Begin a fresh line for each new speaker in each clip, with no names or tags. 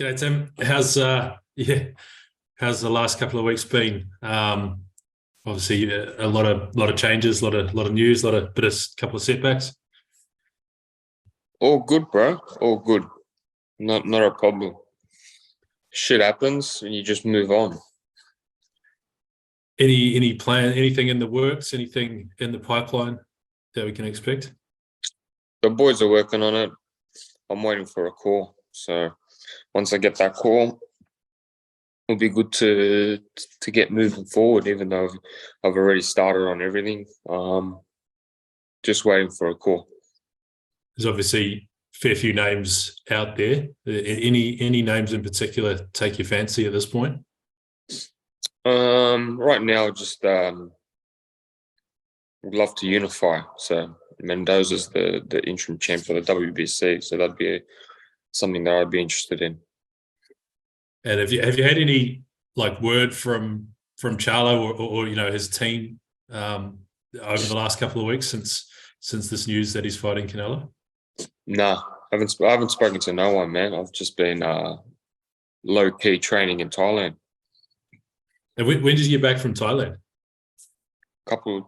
G'day, Tim. How's the last couple of weeks been? Obviously, a lot of changes, a lot of news, a couple of setbacks.
All good, bro. All good. Not a problem. Shit happens, and you just move on.
Any plan? Anything in the works? Anything in the pipeline that we can expect?
The boys are working on it. I'm waiting for a call. So once I get that call, it'll be good to get moving forward. Even though I've already started on everything. Just waiting for a call.
There's obviously a fair few names out there. Any names in particular take your fancy at this point?
Right now, just would love to unify. So Mendoza's the interim champ for the WBC, so that'd be something that I'd be interested in.
And have you had any word from Charlo or his team over the last couple of weeks since this news that he's fighting Canelo?
Nah, I haven't spoken to no one, man. I've just been low key training in Thailand.
And when did you get back from Thailand?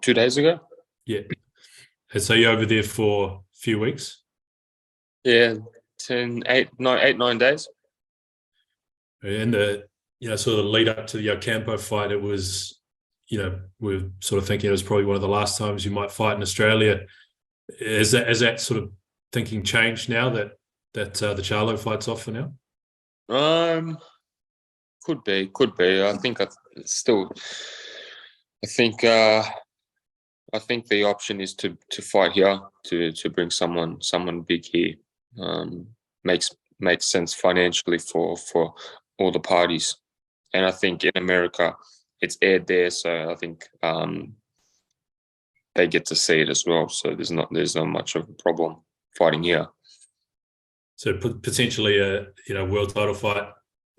2 days ago.
Yeah. And so you're over there for a few weeks?
Yeah, 9 days.
And sort of the lead up to the Ocampo fight, it was, we're sort of thinking it was probably one of the last times you might fight in Australia. Has that sort of thinking changed now that the Charlo fight's off for now?
Could be. I think the option is to fight here, to bring someone big here. Makes sense financially for all the parties, and I think in America it's aired there, so I think they get to see it as well. So there's not much of a problem fighting here.
So potentially a world title fight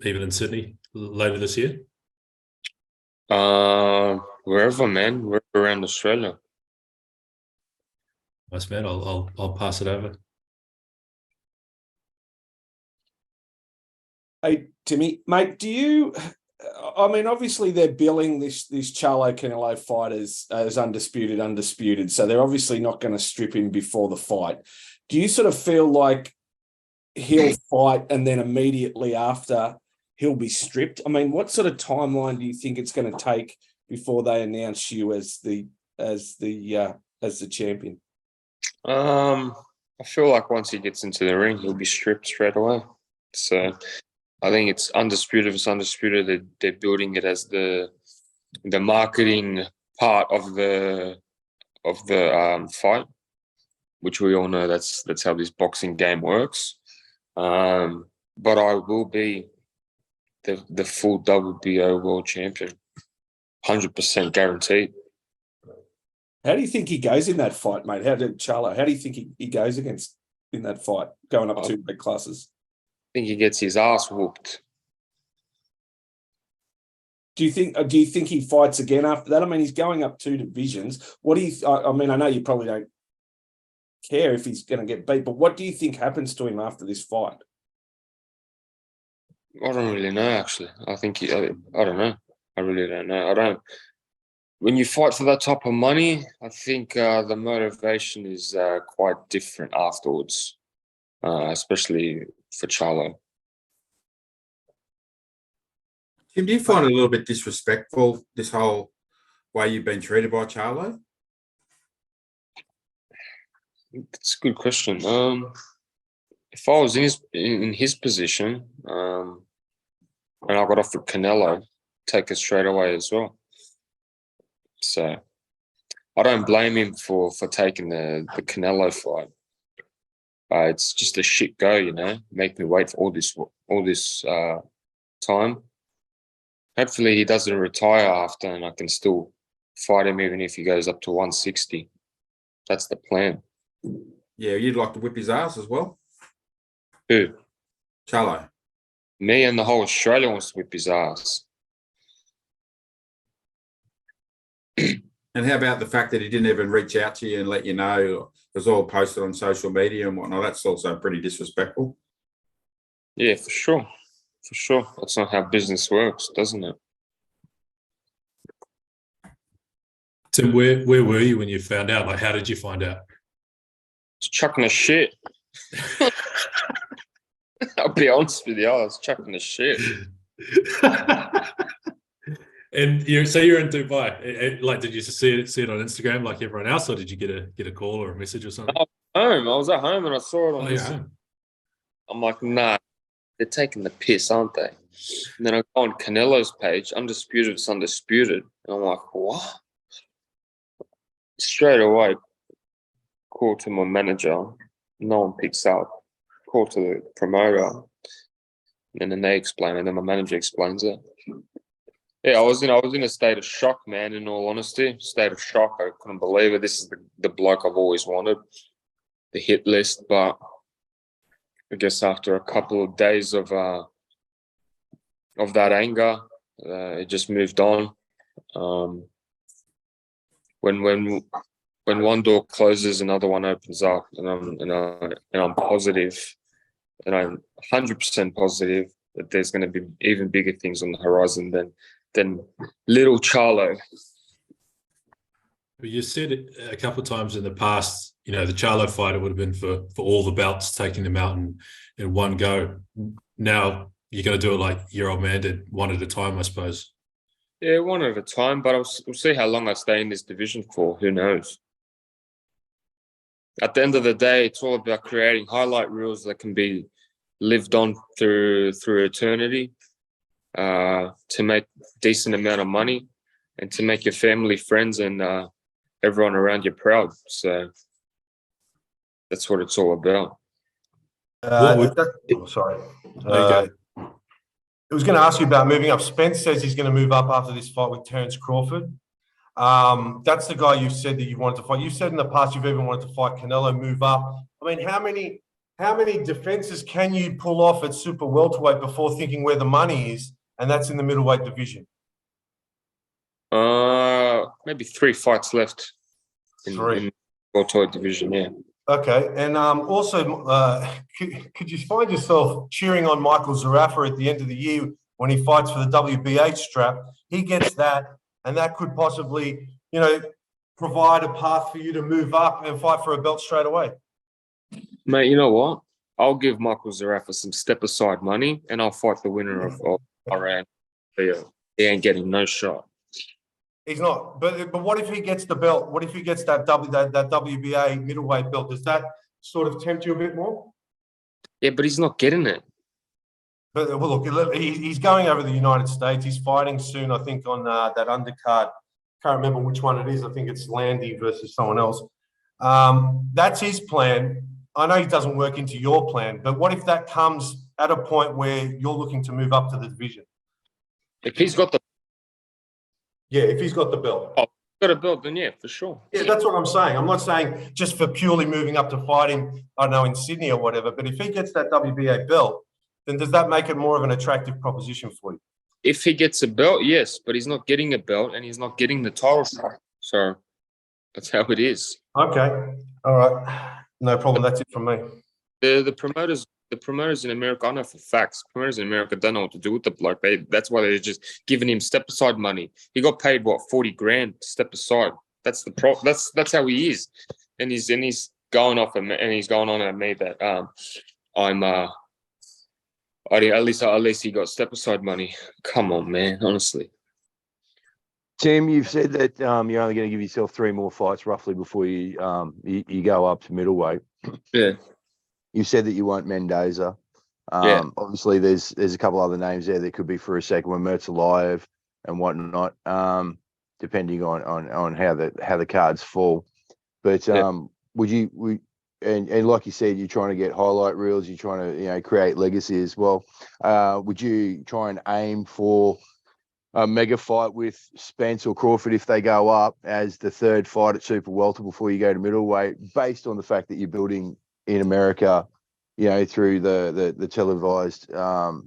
even in Sydney later this year.
Wherever, man, wherever around Australia.
Nice, man. I'll pass it over.
Hey, Timmy, mate, obviously they're billing this Charlo-Canelo fight as undisputed, so they're obviously not going to strip him before the fight. Do you sort of feel like he'll fight and then immediately after he'll be stripped? I mean, what sort of timeline do you think it's going to take before they announce you as the champion?
I feel like once he gets into the ring, he'll be stripped straight away. So I think it's undisputed. It's undisputed. They're building it as the marketing part of the fight, which we all know that's how this boxing game works. But I will be the full WBO World Champion, 100% guaranteed.
How do you think he goes in that fight, mate? How do you think he goes against in that fight, going up 2 weight classes?
I think he gets his ass whooped.
Do you think he fights again after that? I mean, he's going up 2 divisions. What do you? I mean, I know you probably don't care if he's going to get beat, but what do you think happens to him after this fight?
I don't really know, actually. I don't know. I really don't know. When you fight for that type of money, I think the motivation is quite different afterwards, especially for Charlo.
Tim, do you find it a little bit disrespectful, this whole way you've been treated by Charlo?
It's a good question. If I was in his position, and I got offered Canelo, take it straight away as well. So I don't blame him for taking the Canelo fight. It's just a shit go, make me wait for all this time. Hopefully he doesn't retire after, and I can still fight him even if he goes up to 160. That's the plan.
Yeah, you'd like to whip his ass as well?
Who?
Charlo.
Me and the whole Australia wants to whip his ass.
And how about the fact that he didn't even reach out to you and let you know? It was all posted on social media and whatnot. That's also pretty disrespectful.
Yeah, for sure. For sure. That's not how business works, doesn't it?
Tim, where were you when you found out? Like, how did you find out?
It's chucking a shit. I'll be honest with you, I was chucking a shit.
And you're in Dubai. Like, did you see it on Instagram like everyone else, or did you get a call or a message or something?
I was at home and I saw it on
yeah.
Instagram. I'm like, nah, they're taking the piss, aren't they? And then I go on Canelo's page, Undisputed, it's Undisputed. And I'm like, what? Straight away, call to my manager. No one picks up. Call to the promoter. And then they explain it, and then my manager explains it. Yeah, I was in a state of shock, man, in all honesty. State of shock. I couldn't believe it. This is the bloke I've always wanted. The hit list, but I guess after a couple of days of that anger, it just moved on. When one door closes, another one opens up, and I'm positive, and I'm 100% positive that there's going to be even bigger things on the horizon than little Charlo.
But you said it a couple of times in the past, the Charlo fight, it would have been for all the belts, taking them out in one go. Now you're going to do it like your old man did, one at a time, I suppose.
Yeah, one at a time, but we'll see how long I stay in this division for. Who knows? At the end of the day, it's all about creating highlight reels that can be lived on through eternity, to make decent amount of money and to make your family, friends, and everyone around you proud. So that's what it's all about.
Sorry.
There you go.
I was going to ask you about moving up. Spence says he's going to move up after this fight with Terrance Crawford. That's the guy you said that you wanted to fight. You said in the past you've even wanted to fight Canelo, move up. I mean, how many defenses can you pull off at super welterweight before thinking where the money is, and that's in the middleweight division?
Maybe 3 fights left in welterweight division. Yeah.
Okay, and also, could you find yourself cheering on Michael Zarafa at the end of the year when he fights for the WBA strap? He gets that, and that could possibly, provide a path for you to move up and fight for a belt straight away.
Mate, you know what? I'll give Michael Zarafa some step-aside money, and I'll fight the winner of Iran. He ain't getting no shot.
He's not. But what if he gets the belt? What if he gets that WBA middleweight belt? Does that sort of tempt you a bit more?
Yeah, but he's not getting it.
But well, look, he's going over the United States. He's fighting soon, I think, on that undercard. Can't remember which one it is. I think it's Landy versus someone else. That's his plan. I know he doesn't work into your plan, but what if that comes at a point where you're looking to move up to the division?
If he's got the
if he's got the belt.
got a belt, then yeah, for sure.
Yeah, that's what I'm saying. I'm not saying just for purely moving up to fighting, I don't know, in Sydney or whatever, but if he gets that WBA belt, then does that make it more of an attractive proposition for you?
If he gets a belt, yes, but he's not getting a belt and he's not getting the title shot. So that's how it is.
Okay. All right. No problem. That's it from me.
The promoters in America, I know for facts, promoters in America don't know what to do with the bloke. That's why they're just giving him step aside money. He got paid what, 40 grand to step aside. That's the that's how he is. And he's going off and he's going on at me that at least he got step aside money. Come on, man, honestly.
Tim, you've said that you're only going to give yourself 3 more fights roughly before you go up to middleweight.
Yeah.
You said that you want Mendoza. Obviously, there's a couple other names there that could be for a second one, Mertzalayev and whatnot, depending on how the cards fall. But would you and like you said, you're trying to get highlight reels, you're trying to create legacy as well. Would you try and aim for a mega fight with Spence or Crawford if they go up as the 3rd fight at super welter before you go to middleweight, based on the fact that you're building in America, through the televised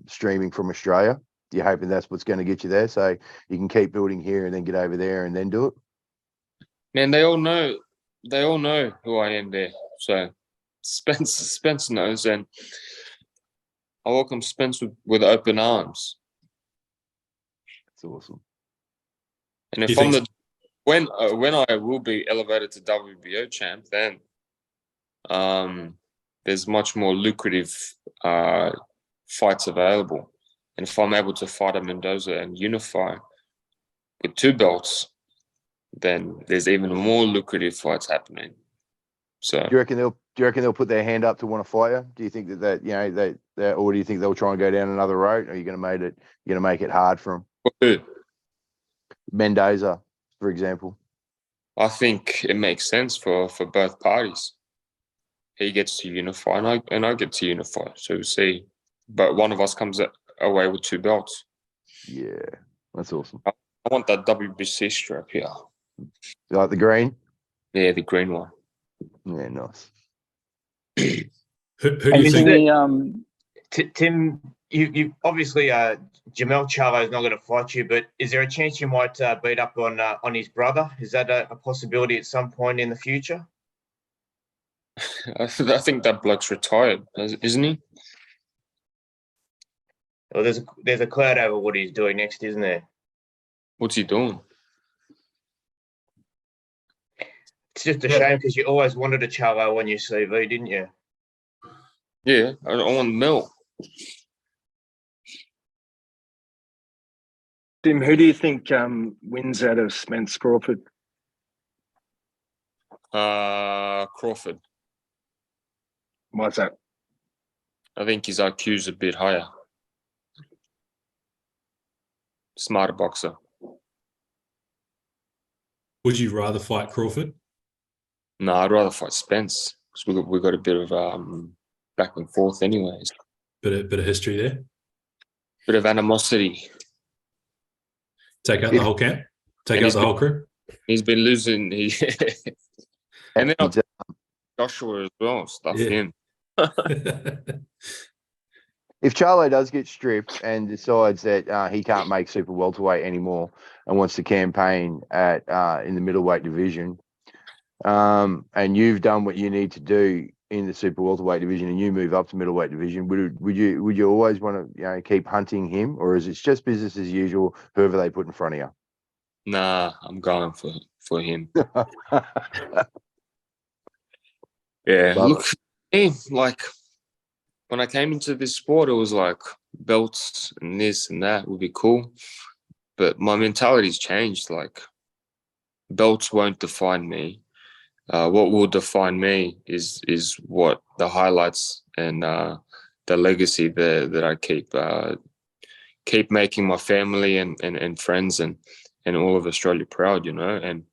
streaming from Australia? You're hoping that's what's going to get you there, so you can keep building here and then get over there and then do it?
Man, they all know who I am there. So Spence knows, and I welcome Spence with open arms.
That's awesome.
And
Do
if
you
I'm
think-
when I will be elevated to WBO champ, then there's much more lucrative fights available. And if I'm able to fight a Mendoza and unify with 2 belts, then there's even more lucrative fights happening. So
Do you reckon they'll put their hand up to want to fight you? Do you think that you know that or do you think they'll try and go down another road? Or are you going to make it hard for them? Mendoza, for example.
I think it makes sense for both parties. He gets to unify, and I get to unify. So we'll see. But one of us comes away with 2 belts.
Yeah, that's awesome.
I want that WBC strap here.
You like the green?
Yeah, the green one.
Yeah, nice.
Who do you think?
Tim, you obviously Jermell Charlo is not going to fight you, but is there a chance you might beat up on his brother? Is that a possibility at some point in the future?
I think that bloke's retired, isn't he?
Well, there's a cloud over what he's doing next, isn't there?
What's he doing?
It's just a shame because you always wanted a Charlo on your CV, didn't you?
Yeah, I want Mel.
Tim, who do you think wins out of Spence Crawford?
Crawford.
Why's that?
I think his IQ's a bit higher. Smarter boxer.
Would you rather fight Crawford?
No, I'd rather fight Spence because we got a bit of back and forth, anyways.
Bit of history there.
Bit of animosity.
Take out the whole camp. Take out the whole crew.
He's been losing. And then Joshua as well. Stuff him.
If Charlo does get stripped and decides that he can't make super welterweight anymore and wants to campaign at in the middleweight division, and you've done what you need to do in the super welterweight division, and you move up to middleweight division, would you always want to keep hunting him, or is it just business as usual? Whoever they put in front of you.
Nah, I'm going for him. Yeah, look, like when I came into this sport, it was like belts and this and that would be cool. But my mentality's changed. Like belts won't define me. What will define me is what the highlights and the legacy that I keep making my family and friends and all of Australia proud, and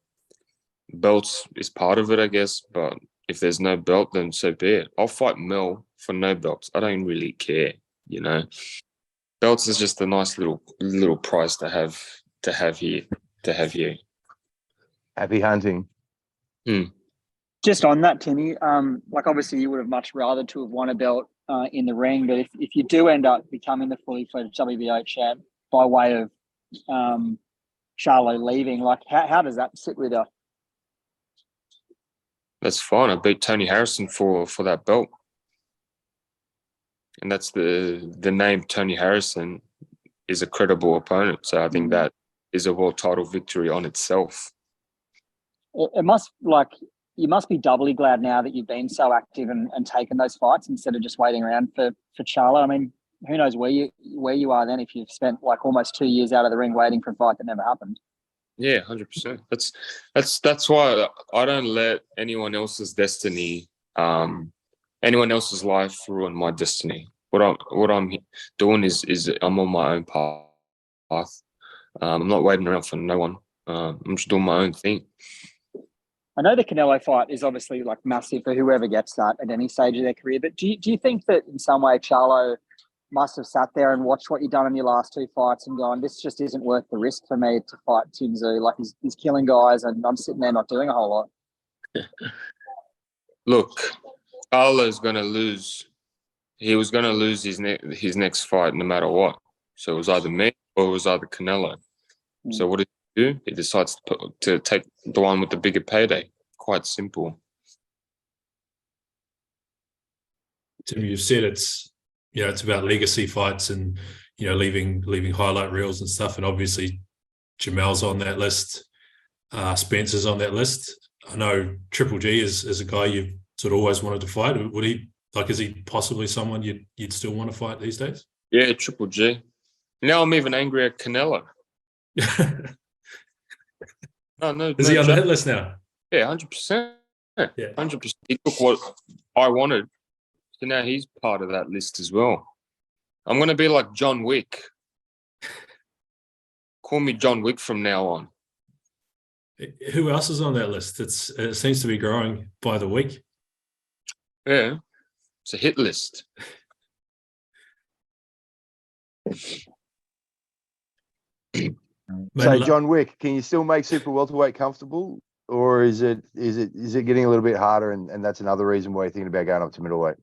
belts is part of it, I guess. But if there's no belt, then so be it. I'll fight Mel for no belts. I don't really care, Belts is just a nice little prize to have here.
Happy hunting.
Just on that, Timmy, like obviously you would have much rather to have won a belt in the ring, but if you do end up becoming the fully fledged WBO champ by way of Charlo leaving, like how does that sit with you?
That's fine. I beat Tony Harrison for that belt. And that's the name Tony Harrison is a credible opponent. So I think that is a world title victory on itself.
It you must be doubly glad now that you've been so active and taken those fights instead of just waiting around for Charlo. I mean, who knows where you are then if you've spent like almost 2 years out of the ring waiting for a fight that never happened. Yeah,
100%. That's why I don't let anyone else's destiny, anyone else's life ruin my destiny. What I'm doing is I'm on my own path. I'm not waiting around for no one. I'm just doing my own thing.
I know the Canelo fight is obviously like massive for whoever gets that at any stage of their career, but do you think that in some way Charlo must have sat there and watched what you've done in your last 2 fights and gone, this just isn't worth the risk for me to fight Tszyu? Like he's killing guys and I'm sitting there not doing a whole lot.
Look, Charlo's going to lose. He was going to lose his next fight no matter what. So it was either me or it was either Canelo. So what did he do? He decides to take the one with the bigger payday. Quite simple.
Tim, you've said it's it's about legacy fights and, leaving highlight reels and stuff. And obviously Jermell's on that list. Spence is on that list. I know Triple G is a guy you've sort of always wanted to fight. Is he possibly someone you'd still want to fight these days?
Yeah, Triple G. Now I'm even angry at Canelo. No,
is he on that list now?
Yeah, 100%.
Yeah,
100%. He took what I wanted, so now he's part of that list as well. I'm going to be like John Wick. Call me John Wick from now on.
Who else is on that list? It seems to be growing by the week.
Yeah, it's a hit list.
So John Wick, can you still make super welterweight comfortable, or is it getting a little bit harder, and that's another reason why you're thinking about going up to middleweight?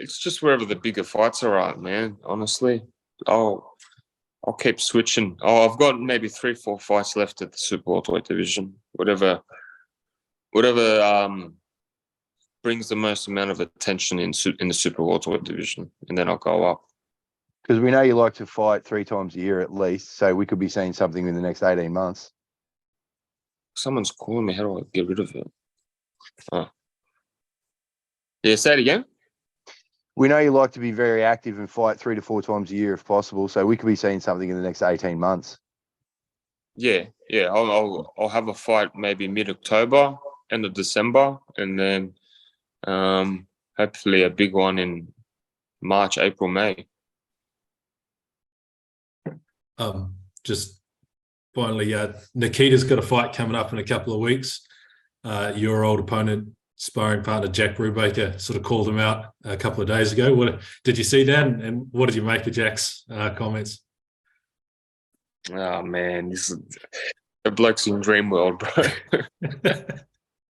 It's just wherever the bigger fights are at, man. Honestly, I'll keep switching. I've got maybe 3-4 fights left at the super welterweight division. Whatever brings the most amount of attention in the super welterweight division, and then I'll go up.
Because we know you like to fight 3 times a year at least, so we could be seeing something in the next 18 months.
Someone's calling me. How do I get rid of it? Oh. Yeah, say it again.
We know you like to be very active and fight 3 to 4 times a year if possible, so we could be seeing something in the next 18 months.
Yeah. I'll have a fight maybe mid-October, end of December, and then hopefully a big one in March, April, May.
Just finally, Nikita's got a fight coming up in a couple of weeks. Your old opponent, sparring partner Jack Brubaker, sort of called him out a couple of days ago. What did you see that, and what did you make of Jack's comments?
Oh man, this is the blokes in dream world, bro.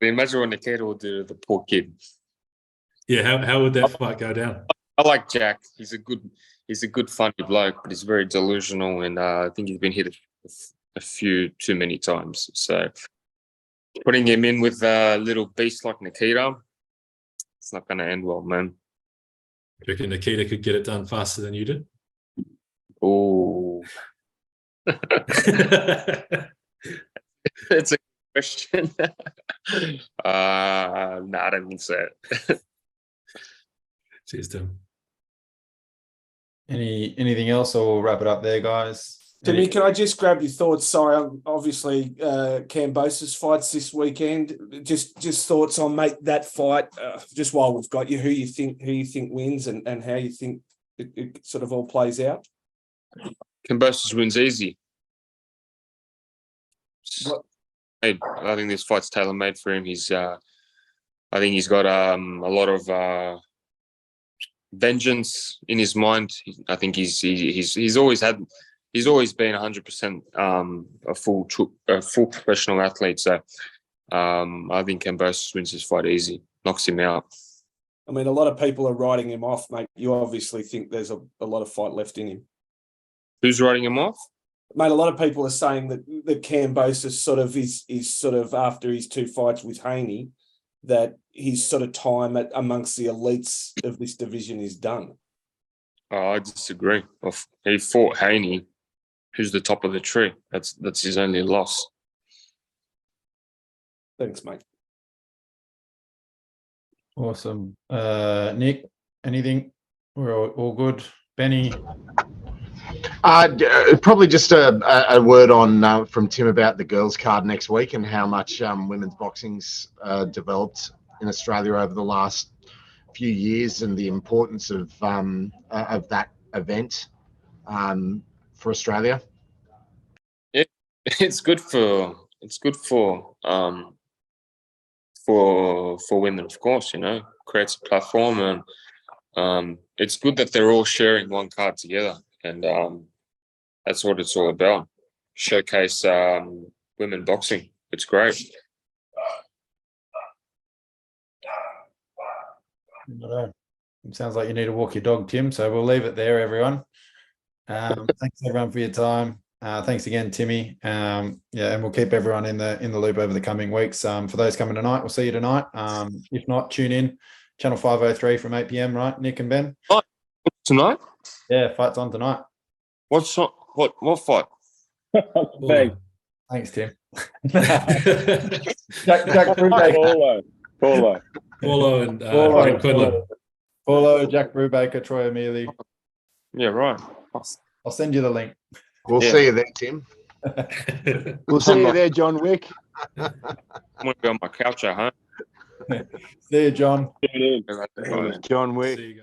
Imagine what Nikita will do to the poor kid.
Yeah, how would that fight go down?
I like Jack. He's a good funny bloke, but he's very delusional, and I think he's been hit a few too many times. So putting him in with a little beast like Nikita, it's not going to end well, man.
Do you reckon Nikita could get it done faster than you did?
Oh, that's a question. No, I don't think so.
Cheers, Tim.
Anything else, or we'll wrap it up there, guys?
Timmy, can I just grab your thoughts? Sorry, obviously Kambosos fights this weekend. Just thoughts on that fight. Just while we've got you, who you think wins, and how you think it sort of all plays out.
Kambosos wins easy.
What?
I think this fight's tailor-made for him. I think he's got a lot of vengeance in his mind. I think he's always been 100% a full professional athlete. So I think Kambosos wins this fight easy, knocks him out.
I mean, a lot of people are writing him off, mate. You obviously think there's a lot of fight left in him.
Who's writing him off?
Mate, a lot of people are saying that Kambosos sort of is sort of, after his 2 fights with Haney, that his sort of time amongst the elites of this division is done.
Oh, I disagree. He fought Haney, who's the top of the tree. That's his only loss.
Thanks, mate.
Awesome. Nick, anything? We're all good. Benny?
Probably just a word on from Tim about the girls' card next week and how much women's boxing's developed in Australia over the last few years, and the importance of that event for Australia.
Yeah, it's good for women, of course. Creates a platform, and it's good that they're all sharing one card together, and that's what it's all about. Showcase women boxing. It's great.
It sounds like you need to walk your dog, Tim. So we'll leave it there, everyone. Thanks everyone for your time. Thanks again, Timmy. And we'll keep everyone in the loop over the coming weeks. For those coming tonight, we'll see you tonight. If not, tune in Channel 503 from 8 p.m. Right, Nick and Ben?
Tonight?
Yeah, fight's on tonight.
What fight?
Thanks.
Thanks, Tim.
Jack
Brubaker.
Paulo and
Paulo.
Quinlan.
Paulo, Jack Brubaker, Troy O'Mealy.
Yeah, right.
I'll send you the link.
We'll see you there, Tim.
We'll see you there, John Wick.
I'm going to be on my couch at home.
See you, John.
John Wick.
See you guys.